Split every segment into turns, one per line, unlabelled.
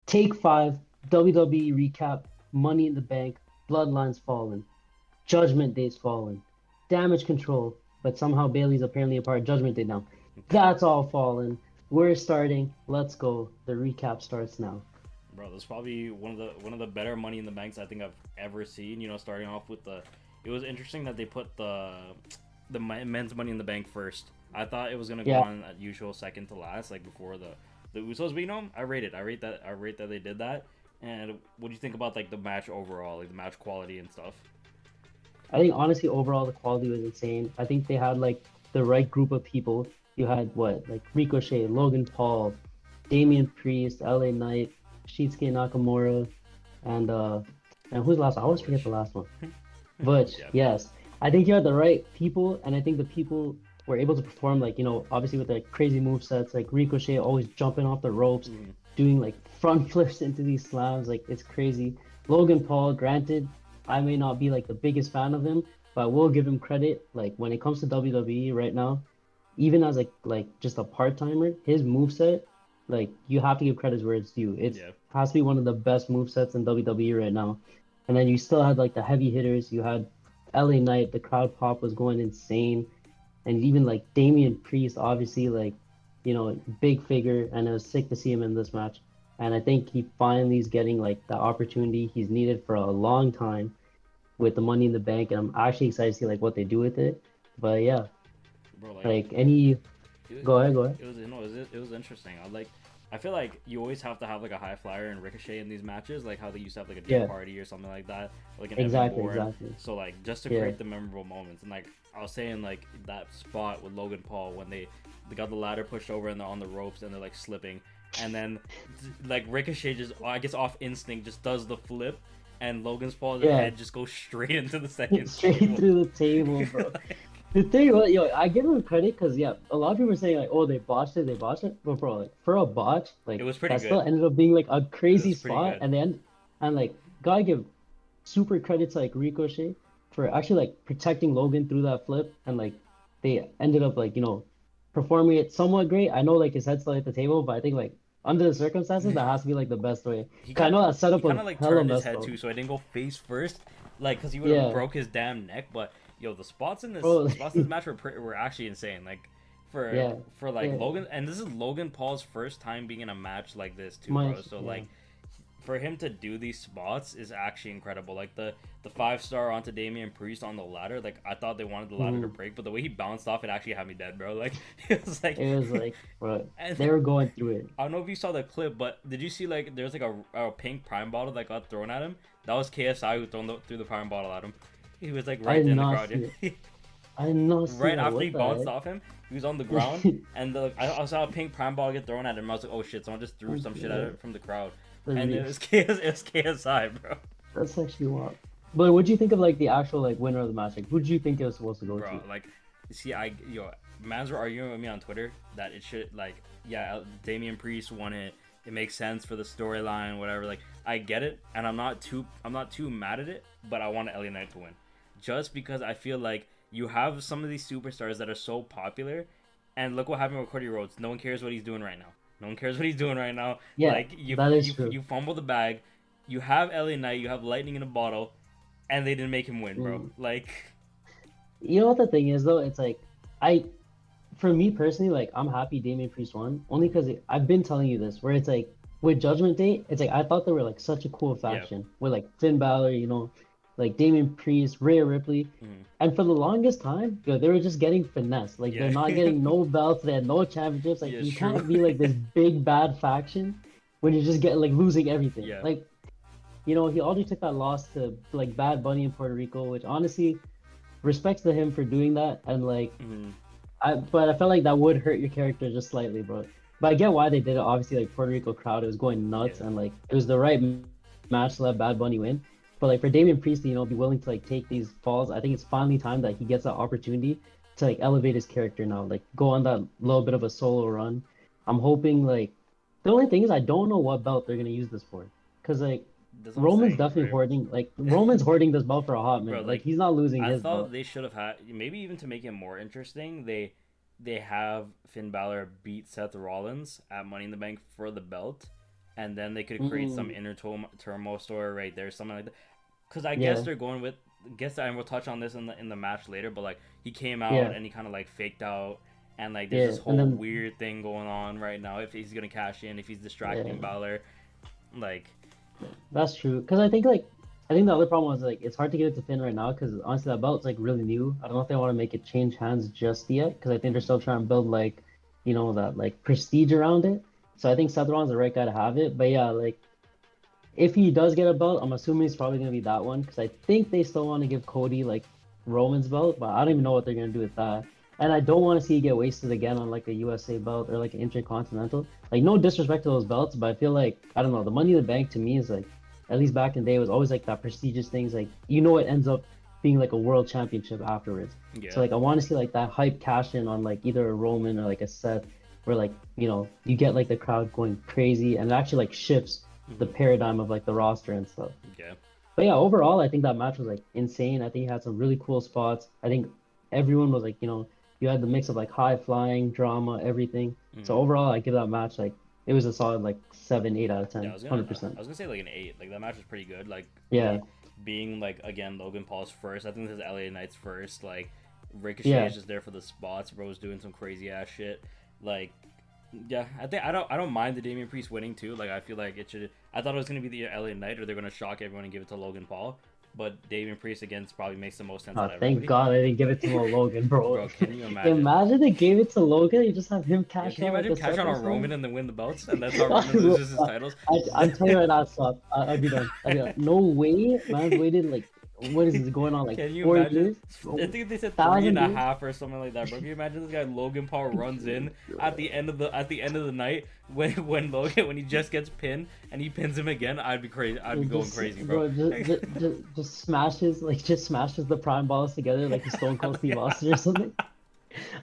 Take five, WWE recap, Money in the Bank, Bloodlines fallen, Judgment Day's fallen, Damage Control, but somehow Bailey's apparently a part of Judgment Day now. That's all fallen. We're starting. Let's go. The recap starts now.
Bro, that's probably one of the better Money in the Banks I think I've ever seen. Starting off with it was interesting that they put the men's Money in the Bank first. I thought it was gonna go
Yeah,
on at usual second to last, like before the Usos. But I rate it. I rate that they did that. And what do you think about like the match overall, like the match quality and stuff?
I think honestly overall the quality was insane. I think they had like the right group of people. You had what like Ricochet, Logan Paul, Damian Priest, LA Knight, Shinsuke Nakamura, and and who's the last one? I always forget the
Which,
last one. Butch,
yeah,
yes. I think you had the right people, and I think the people were able to perform like, obviously with like crazy move sets, like Ricochet always jumping off the ropes,
mm,
doing like front flips into these slams, like it's crazy. Logan Paul, granted, I may not be like the biggest fan of him, but I will give him credit. Like when it comes to WWE right now, even as like just a part-timer, his move set, like you have to give credit where it's due. It
yeah.
has to be one of the best move sets in WWE right now. And then you still had like the heavy hitters. You had LA Knight, the crowd pop was going insane. And even like Damian Priest, obviously like, big figure, and it was sick to see him in this match. And I think he finally is getting like the opportunity he's needed for a long time with the Money in the Bank, and I'm actually excited to see like what they do with it. But yeah,
Bro, like
like any
it,
go ahead, go ahead.
it was it was interesting. I feel like you always have to have like a high flyer and Ricochet in these matches, like how they used to have like a Jeff
Yeah,
Hardy or something like that, like an Evan
exactly,
Bourne.
exactly.
So like just to
Yeah,
create the memorable moments, and like I was saying, like that spot with Logan Paul when they got the ladder pushed over and they're on the ropes and they're like slipping, and then like Ricochet just I guess off instinct just does the flip, and Logan's Paul's
yeah.
head just goes straight into the second
Straight
table.
through the table, bro.
Like,
The thing, what, I give him credit because yeah, a lot of people are saying like, oh, they botched it, but bro, like for a botch,
it
like
was pretty
that still
good.
ended up being like a
It
crazy
was pretty
spot,
good.
and then and like gotta give super credit to like Ricochet for actually like protecting Logan through that flip, and like they ended up like performing it somewhat great. I know like his head's still at the table, but I think like under the circumstances that has to be like the best way.
he
'Cause I
kind of
know that
he
setup
kind
was
of like
hella
turned his
messed
head
up.
too, so I didn't go face first, like because he would have
Yeah,
broke his damn neck. But yo,
bro.
the spots in this match were actually insane. Like for
Yeah,
for like
yeah.
Logan, and this is Logan Paul's first time being in a match like this too,
My
bro. So
yeah.
like for him to do these spots is actually incredible. Like the 5-star onto Damian Priest on the ladder. Like I thought they wanted the ladder to
Mhm.
break, but the way he bounced off it actually had me dead, bro. Like it was like,
It was like, bro,
and
they were going through it.
I don't know if you saw the clip, but did you see like there's like a pink prime bottle that got thrown at him? That was KSI who threw the prime bottle at him. He was like
I
right
did
there in the
not
crowd.
see it.
Yeah.
I did not see
Right
that.
after he
What
bounced
the
off him, he was on the ground,
heck?
and I saw a pink prime bottle get thrown at him. I was like, oh shit! Someone just threw some shit at
Yeah,
it from the crowd, and
the-
it was KSI, bro.
that's actually wild. But what do you think of like the actual like winner of the match? Like, who do you think it was supposed to go
Bro,
to?
like, see, mans were arguing with me on Twitter that it should like, yeah, Damian Priest won it. It makes sense for the storyline, whatever. Like, I get it, and I'm not too mad at it. But I want LA Knight to win, just because I feel like you have some of these superstars that are so popular, and look what happened with Cody Rhodes. No one cares what he's doing right now. No one cares what he's doing right now.
Yeah,
Like,
that is true.
you fumble the bag. You have LA Knight. You have lightning in a bottle, and they didn't make him win, bro.
Mm.
Like,
You know what the thing is though? It's like I, for me personally, like I'm happy Damian Priest won only because I've been telling you this, where it's like with Judgment Day, it's like I thought they were like such a cool
yeah.
faction with like Finn Balor, like Damian Priest, Rhea Ripley,
Mhm.
and for the longest time, they were just getting finesse. Like they're
Yeah.
not getting no belts, they had no championships. Like
Yeah, it's
you
true.
can't be like this big bad faction when you just get like losing everything.
Yeah.
Like he already took that loss to like Bad Bunny in Puerto Rico, which honestly, respects to him for doing that, and like
Mhm.
but I felt like that would hurt your character just slightly, bro. But I get why they did it. Obviously, like Puerto Rico crowd, it was going nuts,
Yeah.
and like it was the right match to let Bad Bunny win. But like for Damian Priest to, be willing to like take these falls, I think it's finally time that he gets that opportunity to like elevate his character now, like go on that little bit of a solo run. I'm hoping like the only thing is I don't know what belt they're gonna use this for, cause like
That's what I'm
Roman's
saying,
definitely
right?
hoarding, like Roman's hoarding this belt for a hot
Bro,
minute. Like
like
he's not losing
I
his
thought
belt.
they should have had maybe even to make it more interesting. They have Finn Balor beat Seth Rollins at Money in the Bank for the belt, and then they could create some
Mm,
inner turmoil story right there, something like that. Because I guess
yeah,
they're going with, guess, and we'll touch on this in the match later, but like he came out
yeah,
and he kind of like faked out, and like there's
yeah.
this
And
whole
then
weird thing going on right now. If he's gonna cash in, if he's
yeah,
distracting Balor, like
that's true. Because I think the other problem was like it's hard to get it to Finn right now because honestly that belt's like really new. I don't know if they want to make it change hands just yet because I think they're
mhm,
still trying to build like that like prestige around it. So I think Seth Rollins is the right guy to have it. But yeah, like if he does get a belt, I'm assuming it's probably gonna be that one because I think they still want to give Cody like Roman's belt, but I don't even know what they're gonna do with that. And I don't want to see it get wasted again on like a USA belt or like an Intercontinental. Like no disrespect to those belts, but I feel like I don't know. The Money in the Bank to me is like, at least back in the day, it was always like that prestigious things. Like it ends up being like a world championship afterwards. So
yeah,
like I want to see like that hype cash in on like either a Roman or like a Seth, where like you get like the crowd going crazy and it actually like shifts the
mhm,
paradigm of like the roster and stuff.
yeah,
But yeah, overall, I think that match was like insane. I think it had some really cool spots. I think everyone was like, you had the mix of like high flying, drama, everything. So
mhm.
overall, I give that match like it was a solid like 7, 8 out of
Yeah,
10, 100%.
I was gonna say like an 8. Like that match was pretty good. Like
Yeah,
the being like again Logan Paul's first. I think this is LA Knight's first. Like Ricochet
yeah.
is just there for the spots. Bro's doing some crazy ass shit. Like yeah, I don't mind the Damian Priest winning too. Like I feel like it should. I thought it was gonna be the LA Knight or they're gonna shock everyone and give it to Logan Paul. But Damian Priest again probably makes the most sense
Oh,
out of
thank
everybody.
God I didn't give it to Logan, bro.
Bro, can you imagine?
Imagine they gave it to Logan, you just have him
Yo,
cash
can you
out like
imagine
a
cash
Seth
out
or
on
something.
Roman and then win the belts, and that's how Roman loses his titles?
I'm telling you right now, stop. I'd be done. I'd be like, no way, man's waited like, what is this going on, like
Can you
four
imagine?
years,
I think they said three and
1,000
a
years?
half or something like that, bro. Can you imagine this guy Logan Paul runs in at the end of the night when Logan when he just gets pinned and he pins him again? I'd be crazy. I'd be going
Just,
crazy, bro.
bro, just smashes the prime balls together like a Stone Cold Steve Austin or something.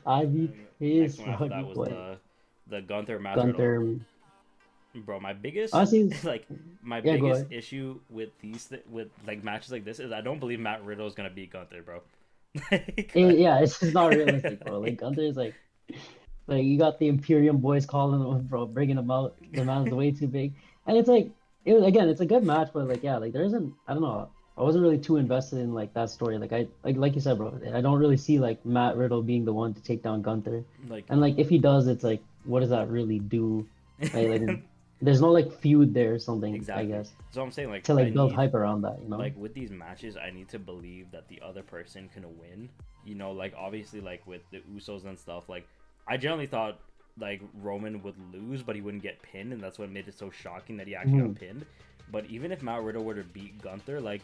I'd be
And next
pissed,
one
bro.
after
I'd be
that was
like,
the Gunther Matt Riddle.
Gunther.
Bro, my biggest
Honestly,
like my
yeah, go
biggest
ahead.
issue with with like matches like this is I don't believe Matt Riddle is gonna beat Gunther, bro. Like,
Yeah, it's just not realistic, bro. Like Gunther is like you got the Imperium boys calling him, bro, bringing him out. The man's way too big, and it's like again, it's a good match, but like yeah, like there isn't. I don't know. I wasn't really too invested in like that story. Like like you said, bro. I don't really see like Matt Riddle being the one to take down Gunther,
like
and like if he does, it's like what does that really do? Like there's no like feud there or something. I
exactly.
guess
So I'm saying like
to
I
like build
need
hype around that.
like with these matches I need to believe that the other person can win. Like obviously like with the Usos and stuff, like I generally thought like Roman would lose but he wouldn't get pinned, and that's what made it so shocking that he actually got
Mhm.
pinned. But even if Matt Riddle were to beat Gunther, like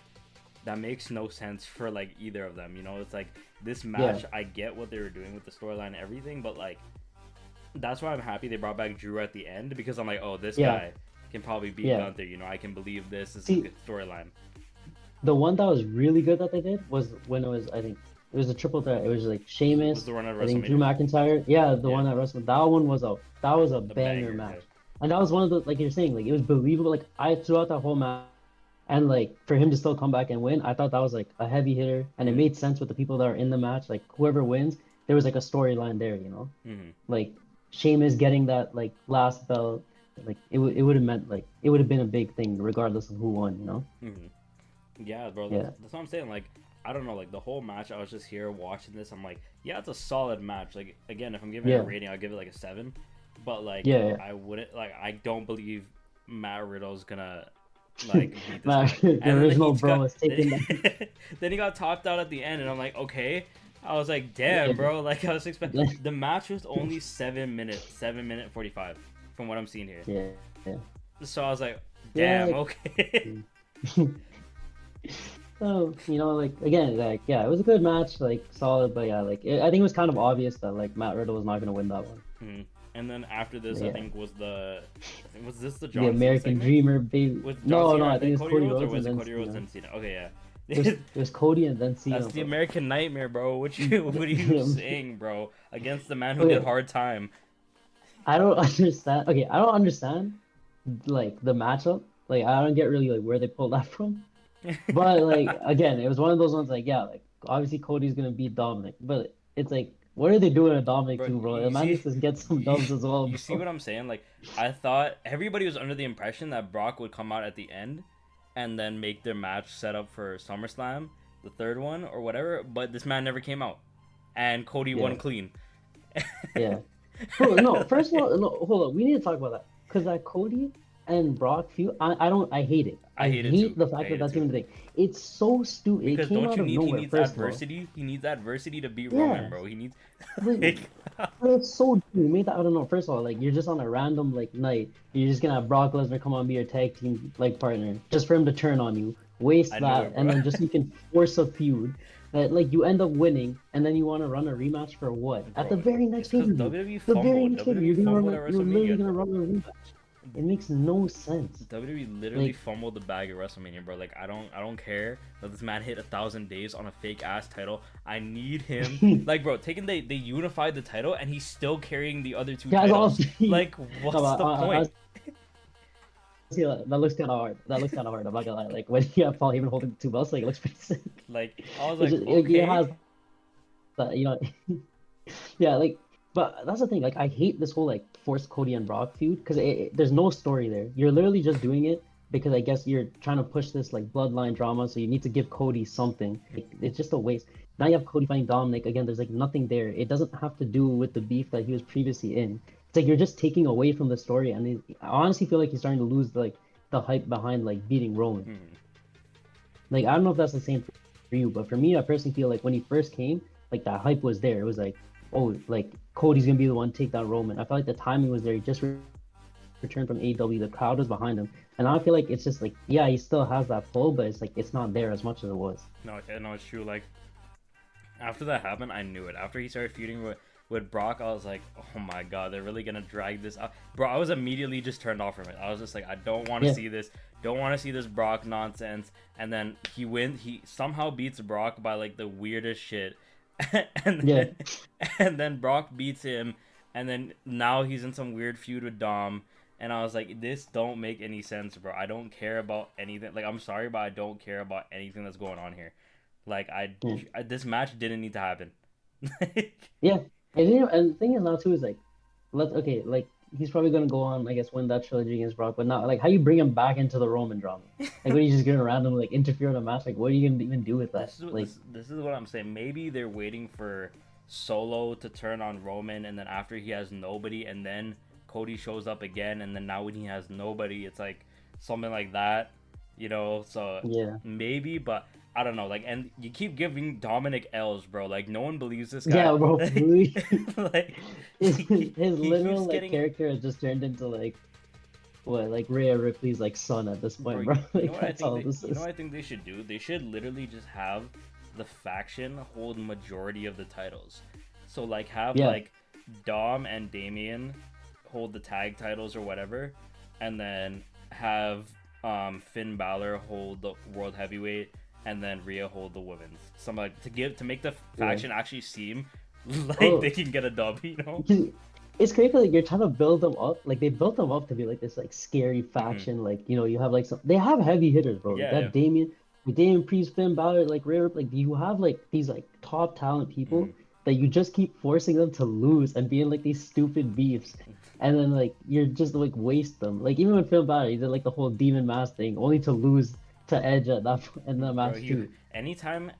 that makes no sense for like either of them. It's like this
Yeah,
match, I get what they were doing with the storyline and everything, but like that's why I'm happy they brought back Drew at the end, because I'm like, oh, this
yeah,
guy can probably beat
yeah.
Gunther. I can believe this is a
See,
good storyline.
the one that was really good that they did was when it was, I think, it was a triple threat. It was like
Was
Sheamus,
the run at
I think Drew
WrestleMania?
McIntyre. Yeah, the
Yeah,
one at WrestleMania. That was a
a
banger
banger.
match.
Yeah.
And that was one of the like you're saying, like it was believable. Like I throughout that whole match, and like for him to still come back and win, I thought that was like a heavy hitter, and it
Mm-hmm.
made sense with the people that are in the match. Like whoever wins, there was like a storyline there.
Mm-hmm.
Like Sheamus getting that like last belt, like it would have meant like it would have been a big thing regardless of who won.
Mm-hmm. Yeah, bro.
Yeah.
That's what I'm saying. Like, I don't know. Like the whole match, I was just here watching this. I'm like, yeah, it's a solid match. Like again, if I'm giving it a
Yeah.
rating, I'll give it like a 7. But like,
Yeah,
I wouldn't like. I don't believe Matt Riddle's gonna like beat this
Man,
guy.
the
And then
original bro is taking that.
then he got topped out at the end, and I'm like, okay. I was like, damn,
Yeah,
bro. Like I was expecting.
yeah,
The match was only 7 minutes, 7 minute 45, from what I'm seeing here.
yeah, yeah.
So I was like,
Yeah,
damn,
like,
okay.
so like again, like yeah, it was a good match, like solid, but yeah, like I think it was kind of obvious that like Matt Riddle was not gonna win that one.
Mhm. And then after this,
But
I
yeah,
think was this the
the
John Cena
American
segment
Dreamer, baby.
with John
No,
Cena
no, I
and
think
then
it was
Cody
Cody
Rhodes, or
Rhodes and
was it
then
Cody Rhodes
Cena.
and Cena? Okay,
It was
yeah.
it was Cody and then Cena,
That's the
bro.
American Nightmare, bro. What are you saying, bro? Against the man who did
Okay,
hard time.
I don't understand. Okay, I don't understand like the matchup. Like I don't get really like where they pulled that from. But like again, it was one of those ones like yeah, like obviously Cody's gonna beat Dominic, but it's like What are they doing at Dominic
Bro,
too, bro? The
you
man
see,
needs to get some dubs as well,
you see
bro.
what I'm saying? Like, I thought everybody was under the impression that Brock would come out at the end, and then make their match set up for SummerSlam, the third one or whatever. But this man never came out, and Cody
Yeah,
won clean.
yeah. Bro, no, first of all, no, hold on. We need to talk about that. Because that Cody and Brock feud, I hate it.
I
I
hate it too.
hate the
I
fact
hate
that
it
that's
too.
even the thing. It's so stupid. It
Because
came
don't
out
you
of
need he
nowhere,
needs
first of all.
adversity? He needs adversity to beat Roman,
Yeah.
bro. He needs
But,
like
but it's so dumb. You made that, I don't know. First of all, like, you're just on a random, like, night. You're just gonna have Brock Lesnar come on, be your tag team, like, partner. Just for him to turn on you. Waste
I knew
that,
it,
and
bro.
then just so you can force a feud. That, like, you end up winning, and then you want to run a rematch for what? At the
Bro,
very
it's
next
because
pay-per-view.
WWE
The very
fumbled.
next pay-per-view,
WWE fumbled at
you're literally
WrestleMania.
gonna run a rematch. It makes no sense.
WWE literally
Like,
fumbled the bag at WrestleMania, bro. Like I don't care that this man hit 1,000 days on a fake ass title. I need him. Like, bro, taking they unified the title and he's still carrying the other two
guys, all
titles.
three.
Like,
No,
what's the point?
honestly, that looks kind of hard. That looks kind of hard. I'm not gonna lie. Like when you have Paul Heyman holding the two belts, like it looks pretty sick.
Like, I was
It's
like,
just it
okay,
has that, yeah. Like, but that's the thing. Like, I hate this whole like forced Cody and Brock feud because there's no story there. You're literally just doing it because I guess you're trying to push this like bloodline drama, so you need to give Cody something. Like, it's just a waste. Now you have Cody fighting Dominic again. There's like nothing there. It doesn't have to do with the beef that he was previously in. It's like you're just taking away from the story, and I honestly feel like he's starting to lose like the hype behind like beating Roman.
hmm,
Like I don't know if that's the same for you, but for me, I personally feel like when he first came, like that hype was there. It was like, oh, like Cody's gonna be the one to take down Roman. I felt like the timing was there. He just returned from AEW. The crowd was behind him, and I feel like it's just like, yeah, he still has that pull, but it's like it's not there as much as it was.
no, yeah, no, it's true. Like, after that happened, I knew it. After he started feuding with Brock, I was like, oh my god, they're really gonna drag this out, bro. I was immediately just turned off from it. I was just like, I don't want to
Yeah,
see this. Don't want to see this Brock nonsense. And then he somehow beats Brock by like the weirdest shit, and
yeah,
then and then Brock beats him, and then now he's in some weird feud with Dom. And I was like, this don't make any sense, bro. I don't care about anything. Like, I'm sorry, but I don't care about anything that's going on here. Like,
yeah.
this match didn't need to happen.
Yeah, and the thing is now too is like, okay, like he's probably gonna go on, I guess, win that trilogy against Brock, but now like how you bring him back into the Roman drama? Like, what are you just gonna randomly like interfere in a match? Like, what are you gonna even do with that?
This is what
Like,
this is what I'm saying. Maybe they're waiting for Solo to turn on Roman, and then after he has nobody, and then Cody shows up again, and then now when he has nobody, it's like something like that, you know. So
yeah,
maybe, but I don't know. Like, and you keep giving Dominic L's, bro. Like, no one believes this guy.
yeah, bro. Please.
Like,
His
he keeps
literal like
getting.
character has just turned into like what, like Rhea Ripley's like son at this
Bro,
point, bro.
you know
Like
what I
that's
think
all this
you know
is.
what I think they should do? They should literally just have the faction hold majority of the titles. So like have
Yeah,
like Dom and Damien hold the tag titles or whatever, and then have Finn Balor hold the world heavyweight, and then Rhea hold the women's. Something like to make the
yeah.
faction actually seem like
Bro,
they can get a dub, you know?
'cause it's crazy. Like you're trying to build them up. Like they built them up to be like this like scary
Hmm.
faction. Like you have like some. They have heavy hitters, bro. Like
Yeah, yeah.
that Damian Priest, Finn Balor, like Rhea. Like you have like these like top talent people
Hmm.
that you just keep forcing them to lose and being like these stupid beefs, and then like you're just like waste them. Like even with Finn Balor, he did like the whole Demon Mask thing, only to lose to Edge at that in that
Bro,
match
he
too.
anytime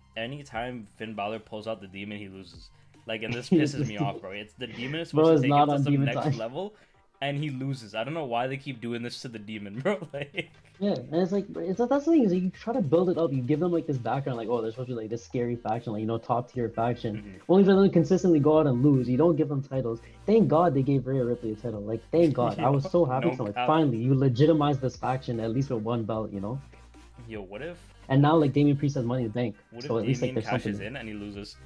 Finn Balor pulls out the demon, he loses. Like, and this pisses me off, bro. It's the demon is supposed
Bro
to
is
take it
not
to
on
some
Demon
next
time.
level, and he loses. I don't know why they keep doing this to the demon, bro. Like,
Yeah, and it's like that's the thing is like, you try to build it up. You give them like this background, like oh, they're supposed to be like this scary faction, like top tier faction.
mhm.
Only for them to consistently go out and lose. You don't give them titles. Thank God they gave Rhea Ripley a title. Like thank God, I
yo,
was so happy.
no
So like
cap.
finally, you legitimize this faction at least with one belt.
Yo,
And now like Damian Priest has Money in the Bank,
what if
so at least like
Damien
there's something
cashes
there.
in and he loses?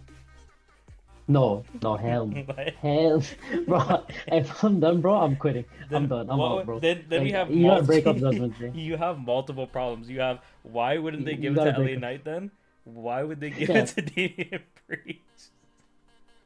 No, no, hell,
Like,
hell, bro. If I'm done, bro, I'm quitting. I'm
then
done. I'm out,
what?
bro.
Then we
Like
have
you gotta break up Judgment Day.
you have multiple problems. You have why wouldn't they
You
give it
gotta
to
break
LA
up.
Knight then? Why would they give
Yeah,
it to Damien Priest?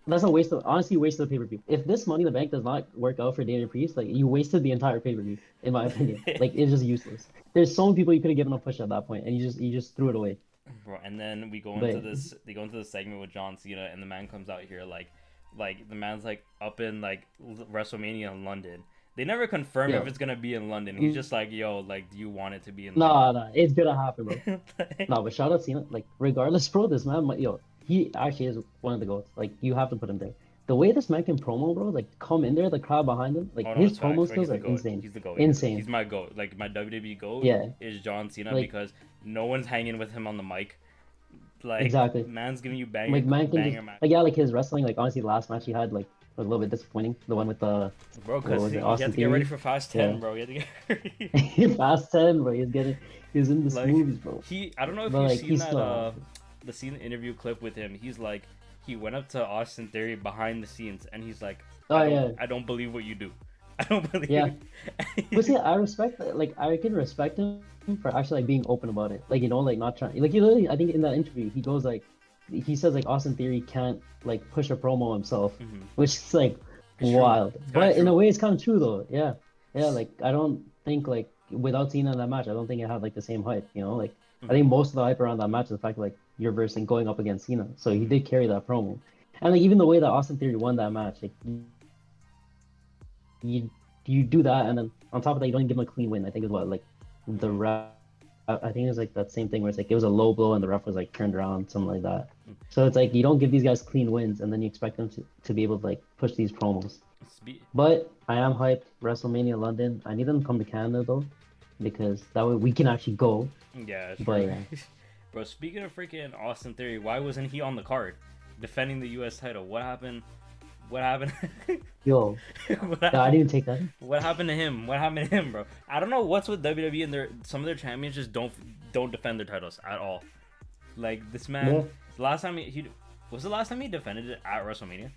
that's a waste of honestly waste of the pay-per-view. If this Money in the Bank does not work out for Damian Priest, like you wasted the entire pay-per-view, in my opinion. Like it's just useless. There's so many people you could have given a push at that point, and you just threw it away.
Bro, and then we go into
But
this. They go into the segment with John Cena, and the man comes out here like, Like the man's like up in like WrestleMania in London. They never confirm if
Yo,
it's gonna be in London. He's
mm,
just like, yo, like, do you want it to be in London?
nah, nah, it's gonna happen, bro.
Like,
No, but shout out Cena. Like, regardless, bro, this man, yo, he actually is one of the goats. Like, you have to put him there. The way this man can promo, bro, like, come in there, the crowd behind him, like,
oh no,
his
it's facts,
promo
bro. He's
skills
the
are
goat.
insane,
He's the goat. He's
insane.
my goat. Like my WWE goat
Yeah,
is John Cena
like,
because no one's hanging with him on the mic. Like
exactly.
man's giving you
Like, man can just,
banger match,
like, yeah, like his wrestling, like, honestly, the last match he had, like, was a little bit disappointing. The one with
bro.
what
Cause
was it,
he had
Austin
to get ready
Theory?
for Fast
Yeah.
10, bro. He had to get ready.
Fast 10, bro. He's in the
Like
smoothies, bro.
I don't know if
But,
you've
like,
seen
he's
that
still,
the scene interview clip with him. He's like he went up to Austin Theory behind the scenes and he's like,
oh, yeah,
I don't believe what you do. I don't believe
yeah. But see, I respect that. Like, I can respect him for actually like being open about it. Like, like not trying. Like, he literally, I think in that interview, he goes like, he says like Austin Theory can't like push a promo himself,
Mhm.
which is like
It's true.
wild.
It's kind of
But in a
true.
way, it's kind of true though. Yeah, yeah. Like, I don't think like without Cena in that match, I don't think it had like the same hype. Like, I
Mhm.
think most of the hype around that match is the fact like you're versing going up against Cena, so he
Mhm.
did carry that promo. And like even the way that Austin Theory won that match, like you you do that, and then on top of that, you don't even give him a clean win. I think is what like the
Mhm.
ref. I think it was like that same thing where it's like it was a low blow and the ref was like turned around, something like that.
Mhm.
So it's like you don't give these guys clean wins, and then you expect them to be able to like push these promos.
Spe-
But I am hyped. WrestleMania London. I need them to come to Canada though, because that way we can actually go.
Yeah,
But
true.
yeah,
Bro, speaking of freaking Austin Theory, why wasn't he on the card defending the U.S. title? What happened? What happened?
yo,
What
yeah, I
happened?
didn't even take that.
What happened to him? What happened to him, bro? I don't know what's with WWE and some of their champions just don't defend their titles at all. Like this
Yeah,
man, the last time he was the last time he defended it at WrestleMania.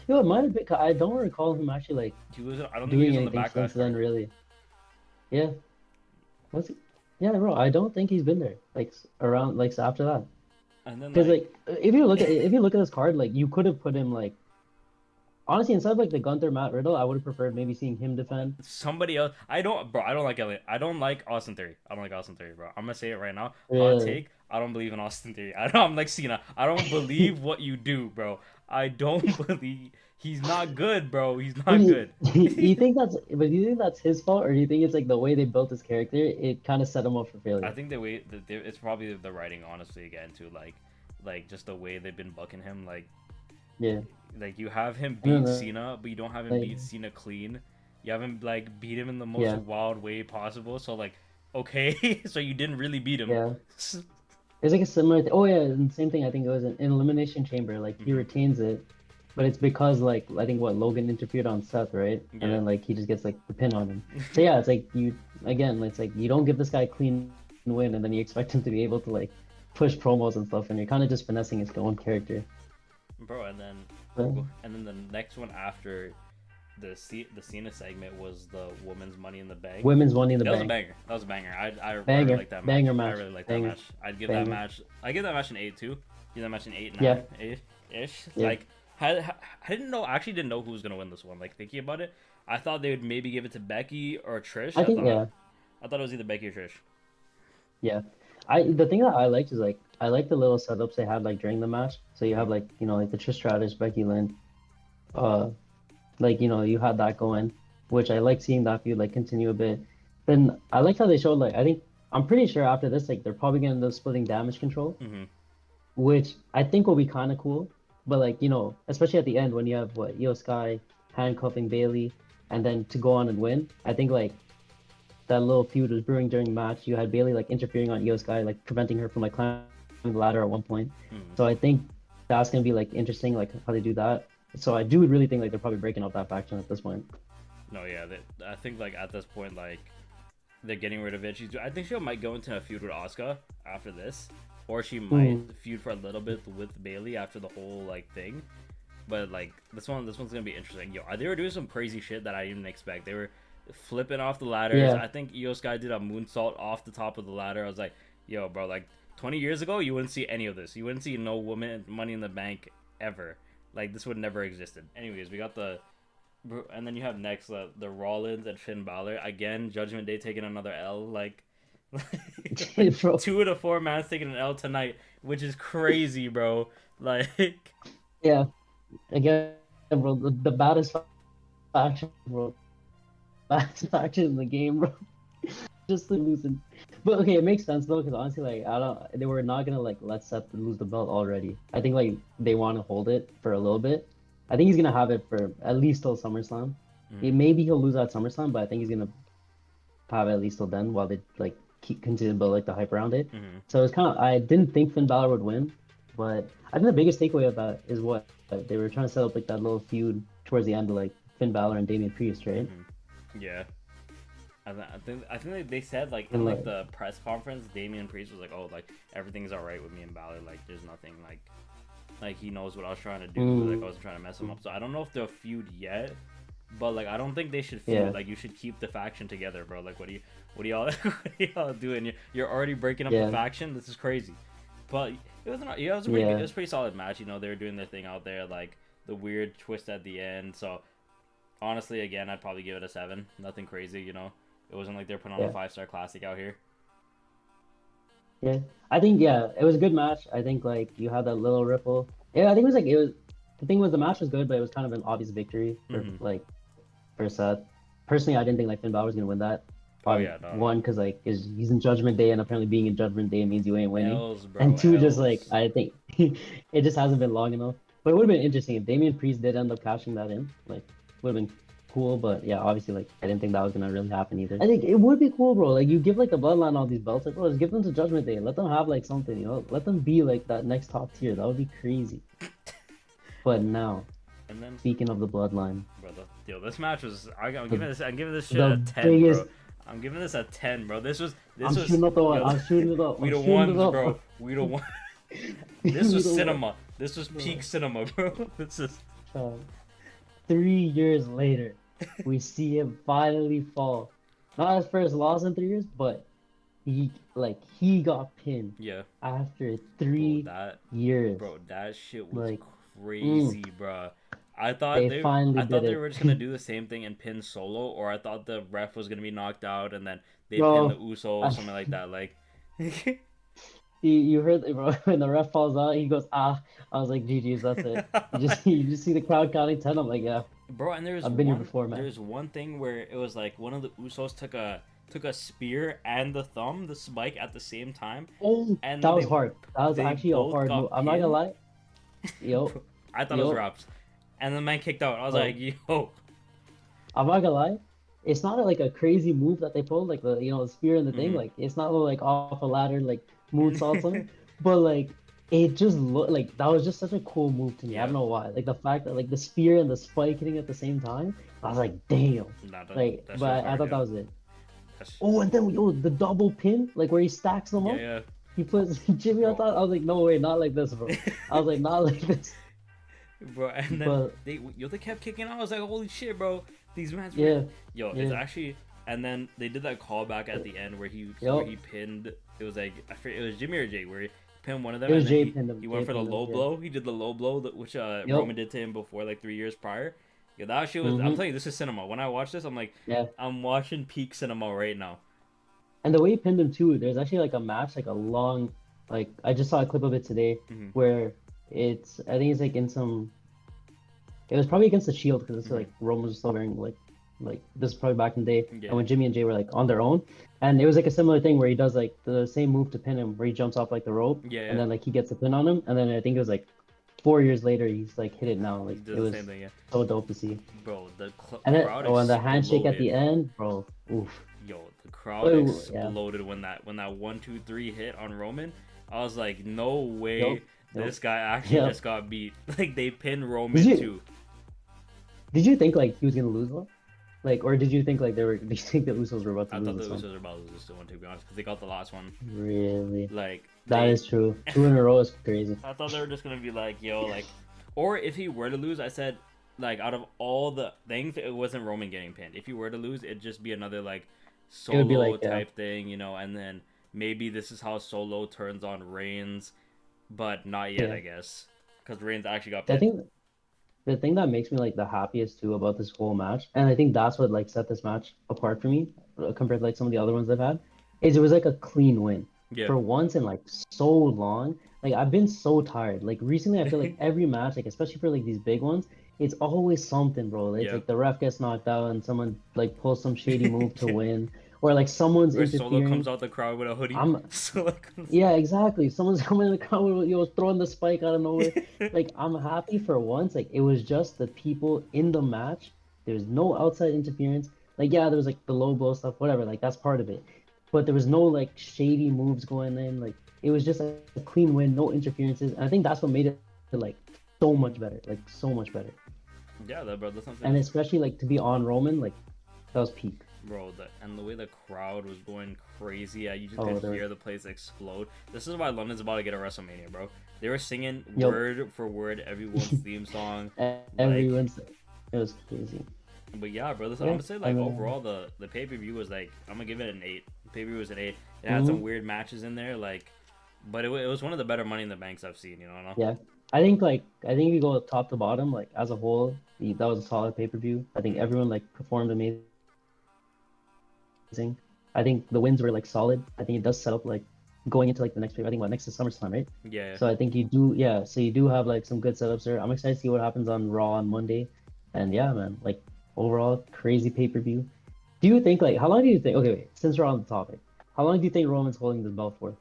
yo, it might have been. I don't recall him actually like
He was. I don't think he
doing
was on the
anything since
Backlash
then,
card.
really. Yeah, what's yeah, bro. I don't think he's been there like around like after that.
And then
Because
like
like if you look at this card, like you could have put him like honestly instead of like the Gunther Matt Riddle, I would have preferred maybe seeing him defend.
somebody else. I don't, bro. I don't like Elliot. I don't like Austin Theory. I don't like Austin Theory, bro. I'm gonna say it right now. Hot
Really.
take. I don't believe in Austin Theory. I'm like Cena. I don't believe what you do, bro. I don't believe he's not good, bro. He's
But
not good.
you think do you think that's his fault, or do you think it's like the way they built his character? It kind of set him up for
I
failure.
think the way it's probably the writing, honestly, again, too. Like just the way they've been bucking him.
Yeah,
Like you have him
I don't
beat
know.
Cena, but you don't have him
Like
beat Cena clean. You have him like beat him in the most
yeah,
wild way possible. So like, okay, so you didn't really beat him.
yeah. It's like a similar. Oh yeah, and same thing. I think it was in Elimination Chamber. Like he
Hmm.
retains it, but it's because like I think what Logan interfered on Seth, right? And
Yeah.
then like he just gets like the pin on him. So yeah, it's like you again. It's like you don't give this guy a clean win, and then you expect him to be able to like push promos and stuff, and you're kind of just finessing his own character.
Bro,
But
and then the next one after the Cena segment was the women's Money in the Bank.
women's Money in the
That was a
Bank,
banger. That was a banger. I really
banger,
like that match.
banger
I
match,
really like that
banger,
match. I'd give that
banger.
match. I give that match an 8 too. Give that match an 8,
Yeah,
9 ish.
yeah.
Like I didn't know. I actually didn't know who was gonna win this one. Like thinking about it, I thought they would maybe give it to Becky or Trish.
I think yeah,
I thought it was either Becky or Trish.
yeah. The thing that I liked is like I like the little setups they had like during the match. So you have
Mhm.
like like the Trish Stratus, Becky Lynch, uh, like you had that going, which I like seeing that feud like continue a bit. Then I like how they showed like I'm pretty sure after this like they're probably gonna end up splitting damage control,
Mhm.
which I think will be kind of cool. But like especially at the end when you have what Io Sky handcuffing Bailey, and then to go on and win, I think like that little feud was brewing during the match. You had Bailey like interfering on Io Sky, like preventing her from like climbing the ladder at one point.
Mhm.
So I think that's gonna be like interesting, like how they do that. So I do really think like they're probably breaking up that faction at this point.
No, yeah. I think like at this point, like they're getting rid of it. I think she might go into a feud with Asuka after this, or she might
Mm,
feud for a little bit with Bailey after the whole like thing. But like this one's gonna be interesting. Yo, they were doing some crazy shit that I didn't expect. They were flipping off the ladders.
yeah,
I think Io Sky did a moonsault off the top of the ladder. I was like, yo, bro, like 20 years ago, you wouldn't see any of this. You wouldn't see no woman Money in the Bank ever. Like this would never existed. Anyways, we got and then you have next the Rollins and Finn Balor again. Judgment Day taking another L. Like,
bro.
2 of the 4 mans taking an L tonight, which is crazy, bro. Like,
Yeah, again, bro, the baddest faction, bro, baddest faction in the game, bro. Just to losing. But okay, it makes sense though, because honestly, like I don't, they were not gonna like let Seth lose the belt already. I think like they want to hold it for a little bit. I think he's gonna have it for at least till SummerSlam.
Mm-hmm.
Maybe he'll lose at SummerSlam, but I think he's gonna have it at least till then while they like keep continue to build like the hype around it.
Mm-hmm.
So it's kind of I didn't think Finn Balor would win, but I think the biggest takeaway of that is what they were trying to set up like that little feud towards the end of like Finn Balor and Damian Priest, right?
Mm-hmm. Yeah. I think they said like in
And
like
like
the press conference, Damian Priest was like, "Oh, like everything's all right with me and Balor. Like there's nothing like he knows what I was trying to do. Like I
mm,
wasn't trying to mess him up. So I don't know if they'll feud yet, but like I don't think they should feud.
yeah,
Like you should keep the faction together, bro. Like what do y'all what are y'all doing? You're already breaking up the
yeah,
faction. This is crazy. But it was a pretty it
yeah.
was a pretty solid match. You know they were doing their thing out there, like the weird twist at the end. So honestly, again, I'd probably give it a 7. Nothing crazy, you know. It wasn't like they're putting on a
Yeah.
5-star classic out here.
Yeah, I think yeah, it was a good match. I think like you had that little ripple. Yeah, I think it was like it was the thing was the match was good, but it was kind of an obvious victory for
Mm-hmm.
like for Seth. Personally, I didn't think like Finn Balor was gonna win that.
Oh yeah, no, no.
One, because like is he's in Judgment Day, and apparently being in Judgment Day means you ain't winning.
L's, bro,
And two, just like
L's.
I think it just hasn't been long enough. But it would have been interesting if Damian Priest did end up cashing that in. Like would have been cool, but yeah, obviously like I didn't think that was gonna really happen either. I think it would be cool, bro. Like you give like the bloodline all these belts, like bro, just give them to Judgment Day. Let them have like something, you know. Let them be like that next top tier. That would be crazy. But now,
And then,
speaking of the bloodline,
brother, yo, this match was.
the
I'm giving this shit a
the
10,
biggest.
bro. I'm giving this a 10, bro. This
I'm
was,
shooting up the one.
yo,
I'm shooting it up.
we
I'm
the
shooting it
ones,
up,
bro.
bro.
We the one. This
We
was
the one.
cinema. This was peak cinema, bro. This is.
Uh, 3 years later, we see him finally fall. Not his first loss in 3 years, but he got pinned
Yeah,
after
bro.
3 years.
That shit was
Like,
crazy, bro.
they finally
I
did
thought they
it.
were just gonna do the same thing and pin Solo, or I thought the ref was gonna be knocked out and then they pin the
Bro,
Usos,
I,
something like that. Like,
you heard bro when the ref falls out, he goes ah. I was like, GG's, that's it. You just see the crowd counting 10. I'm like, yeah,
bro, and
I've been here before, man.
there's one thing where it was like one of the Usos took a spear and the thumb, the spike at the same time,
Oh,
and
that
then
was hard. That was
they
actually a
both
hard move.
got
I'm not gonna
pinned.
lie. Yo,
Bro, I thought it was
yo,
wraps, and the man kicked out. I was
bro.
like, yo,
I'm not gonna lie. It's not like a crazy move that they pulled, like the the spear and the thing.
hmm
Like it's not like off a ladder, like moonsault something. But like it just looked like that was just such a cool move to me. I
yeah,
don't know why. Like the fact that like the spear and the spike hitting at the same time, I was like, damn.
nah,
Like,
that shit was
but I
hard,
thought
yeah.
that was it.
That's,
Oh, and then the double pin, like where he stacks them
yeah,
up.
yeah,
He puts Jimmy on
bro.
top. I was like, no way, not like this, bro. I was like, not like this.
Bro, and then
But
they kept kicking out. I was like, holy shit, bro, these mans were,
yeah,
yo, it's
yeah,
actually, and then they did that callback at the end where
yep.
he pinned. It was like I forget, it was Jimmy or Jay where he pinned one of them,
It
and
was
then
Jay pinned him.
he
Jay
went for the
pinned him.
low
Yeah.
blow. He did the low blow which
Yep.
Roman did to him before like 3 years prior. Yeah, that shit was. I'm
Mm-hmm.
telling you, this is cinema. When I watch this, I'm like,
Yeah.
I'm watching peak cinema right now.
And the way he pinned him too, there's actually like a match, like a long, like I just saw a clip of it today
hmm
where I think it's like in some, it was probably against the Shield because it's
hmm
like Roman was still wearing like this is probably back in the day, and
Yeah,
when Jimmy and Jay were like on their own, and it was like a similar thing where he does like the same move to pin him, where he jumps off like the rope,
yeah,
and
yeah.
then like he gets a pin on him, and then I think it was like 4 years later he's like hit it now,
He
like
did
it
the
was
same thing. Yeah,
so dope to see.
bro,
And then
crowd
oh, and the handshake at
exploded.
the end, bro, oof.
Yo, the crowd
Oh, yeah,
exploded when that 1 2 3 hit on Roman. I was like, no
yep,
way,
yep,
this guy actually
yep.
just got beat. Like they pinned
Did
Roman
you
too.
did you think like he was gonna lose though? Like, or did you think like they were? Did you think the Usos were about to
I thought
lose
the
this one?
Usos were about to lose this one, to be honest, because they got the last one.
Really?
Like
That
they,
is true. Two in a row is crazy.
I thought they were just gonna be like, yo, like, or if he were to lose, I said, like, out of all the things, it wasn't Roman getting pinned. If he were to lose, it'd just be another like
It would be
solo
like, yeah,
type thing, and then maybe this is how Solo turns on Reigns, but not yet,
yeah.
I guess, because Reigns actually got
I
pinned.
think the thing that makes me like the happiest too about this whole match, and I think that's what like set this match apart for me compared to like some of the other ones I've had, is it was like a clean win
Yeah.
for once in like so long. Like I've been so tired. Like recently, I feel like every match, like especially for like these big ones, it's always something, bro. It's
Yeah.
like the ref gets knocked out and someone like pulls some shady move to win, or like someone's
Or Solo
interfering.
comes out the crowd with a hoodie.
I'm
Solo comes.
Yeah, exactly. Someone's coming in the crowd, throwing the spike out of nowhere. Like I'm happy for once. Like it was just the people in the match. There's no outside interference. Like yeah, there was like the low blow stuff, whatever. Like that's part of it. But there was no like shady moves going in. Like it was just a clean win, no interferences. And I think that's what made it like so much better. Like so much better.
Yeah, that bro, that's something.
And especially like to be on Roman, like that was peak.
Bro, and the way the crowd was going crazy, you just
Oh,
could
there was
hear the place explode. This is why London's about to get a WrestleMania, bro. They were singing
yo,
word for word everyone's theme song, like.
everyone's it was crazy.
But yeah, bro, listen, I'm
Yeah,
gonna say
I
like
mean,
overall the pay per view was like I'm gonna give it an 8. The pay per view was an 8. It had some
mhm.
weird matches in there, like, but it was one of the better Money in the Banks I've seen. You know, no?
Yeah, I think if you go top to bottom, like as a whole, that was a solid pay-per-view. I think
Mm.
everyone like performed amazing. I think the wins were like solid. I think it does set up like going into like the next pay. I think what next is SummerSlam, right?
Yeah,
So I think you do, yeah. So you do have like some good setups there. I'm excited to see what happens on Raw on Monday. And yeah, man, like overall crazy pay-per-view. Do you think like how long do you think? Okay, wait, since we're on the topic, how long do you think Roman's holding this belt for?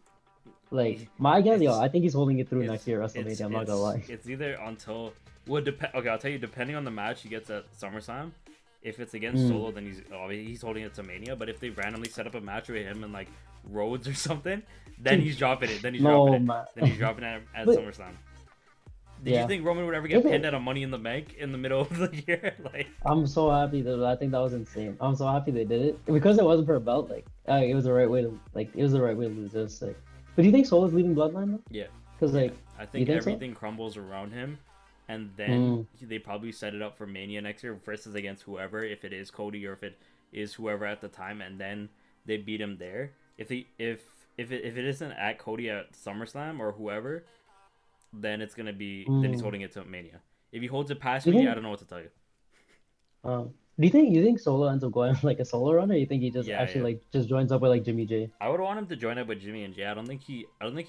Like my guess, yo,
it's
I think he's holding it through next
it's
year WrestleMania. I'm not gonna lie.
it's either until well depend. Okay, I'll tell you. Depending on the match he gets at SummerSlam, if it's against
Mm.
Solo, then he's holding it to Mania. But if they randomly set up a match with him and like Rhodes or something, then he's dropping it. Then he's dropping
No,
it.
man.
Then he's dropping it at
But
SummerSlam. Did you
yeah,
think Roman would ever
if
get pinned
it,
at a Money in the Bank in the middle of the year? Like,
I'm so happy that I think that was insane. I'm so happy they did it because it wasn't for a belt. Like, it was the right way to it was the right way to lose. It was sick. But do you think Solo's leaving Bloodline though?
yeah,
Because
yeah.
like,
I
you
think
think so?
everything crumbles around him, and then
Mm,
they probably set it up for Mania next year versus against whoever, if it is Cody or if it is whoever at the time, and then they beat him there. If it isn't at Cody at SummerSlam or whoever, then it's gonna be then he's
mm.
holding it to Mania. If he holds it past
Do you
Mania, I
think?
don't know what to tell you.
You think Solo ends up going like a solo run, or you think he just
Yeah,
actually
yeah.
like just joins up with like Jimmy J?
I would want him to join up with Jimmy and Jay. I don't think he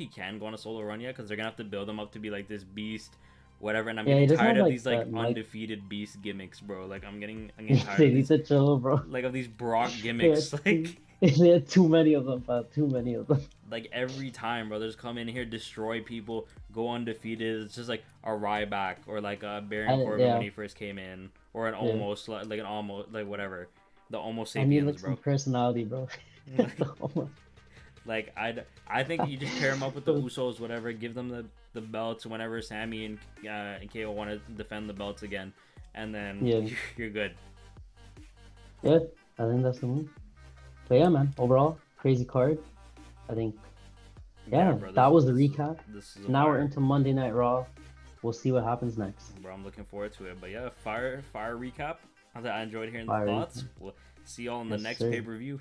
can go on a solo run yet because they're gonna have to build him up to be like this beast, whatever. And I'm
Yeah, he
getting
doesn't
tired
have
of
like
these like
that Mike.
undefeated beast gimmicks, bro. Like I'm getting tired
They
of
need
these
to chill, bro.
like of these Brock
They had
gimmicks.
too,
Like
they had too many of them, pal. Too many of them.
like every time, brothers come in here, destroy people, go undefeated. It's just like a Ryback or like a Baron Corbin when
Yeah,
he first came in, or an
yeah.
almost like an almost like whatever, the almost
I need
sapiens,
like some
bro.
personality, bro.
Like I think you just pair them up with the Usos, whatever. Give them the belts whenever Sammy and KO want to defend the belts again, and then
Yeah,
you're good.
yeah. I think that's the move. But yeah, man. Overall, crazy card. I think.
Yeah,
Yeah,
bro.
that was the recap.
This is a
Now we're
fire,
into Monday Night Raw. We'll see what happens next.
bro. I'm looking forward to it. But yeah, fire recap. I enjoyed hearing the
Fire
thoughts.
recap.
We'll see y'all in the
Yes,
next
sir.
pay per view.